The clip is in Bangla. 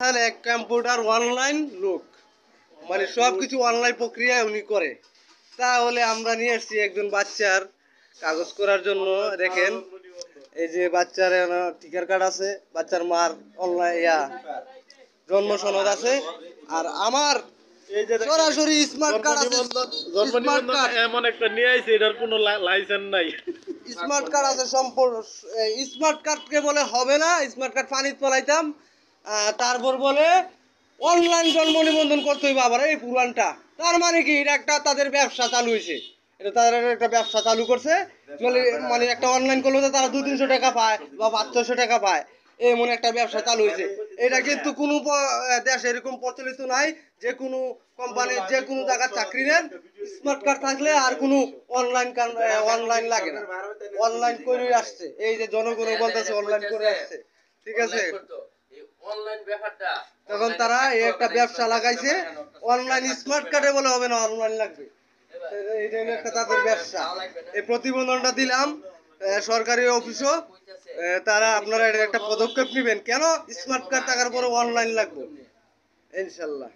তাহলে এক কম্পিউটার অনলাইন লোক, মানে সবকিছু অনলাইন প্রক্রিয়ায় উনি করে। তাহলে আমরা নিয়ে আসছি একজন বাচ্চার কাগজ করার জন্য। দেখেন এই যে বাচ্চার টিকার কার্ড আছে, বাচ্চার মার অনলাইন জন্ম সনদ আছে, আর আমার এই যে সরাসরি স্মার্ট কার্ড আছে। জন্ম নিবন্ধন এমন একটা নিয়ে আইছে, এটার কোনো লাইসেন্স নাই। স্মার্ট কার্ড আছে সম্পূর্ণ। স্মার্ট কার্ডকে বলে হবে না, স্মার্ট কার্ড পানিতে পলাইতাম। তারপর বলে অনলাইন জন্ম নিবন্ধন করতে হইবে আবার এই পুরানটা। তার মানে কি, এটা একটা তাদের ব্যবসা চালু হয়েছে, এটা তাদের একটা ব্যবসা চালু করছে। মানে একটা অনলাইন করলে তো তারা 200-300 টাকা পায় বা 500 টাকা পায়, এমন একটা ব্যবসা চালু হয়েছে। এটা কিন্তু কোনো দেশে এরকম প্রচলিত নাই। যে কোনো কোম্পানির যে কোনো জায়গার চাকরি নেন, স্মার্ট কার্ড থাকলে আর কোনো অনলাইন লাগে না, অনলাইন করে আসছে। এই যে জনগণ বলতেছে অনলাইন করে আসছে, ঠিক আছে। তখন তারা এই একটা ব্যবসা লাগাইছে, অনলাইন স্মার্ট কার্ডে বলে হবে না, অনলাইন লাগবে। এটা হলো একটা তাদের ব্যবসা। এই প্রতিবেদনটা দিলাম সরকারি অফিসও, তারা আপনারা এটা একটা পদক্ষেপ নেবেন। কেন স্মার্ট কার্ড থাকার পরে অনলাইন লাগবে, ইনশাল্লাহ।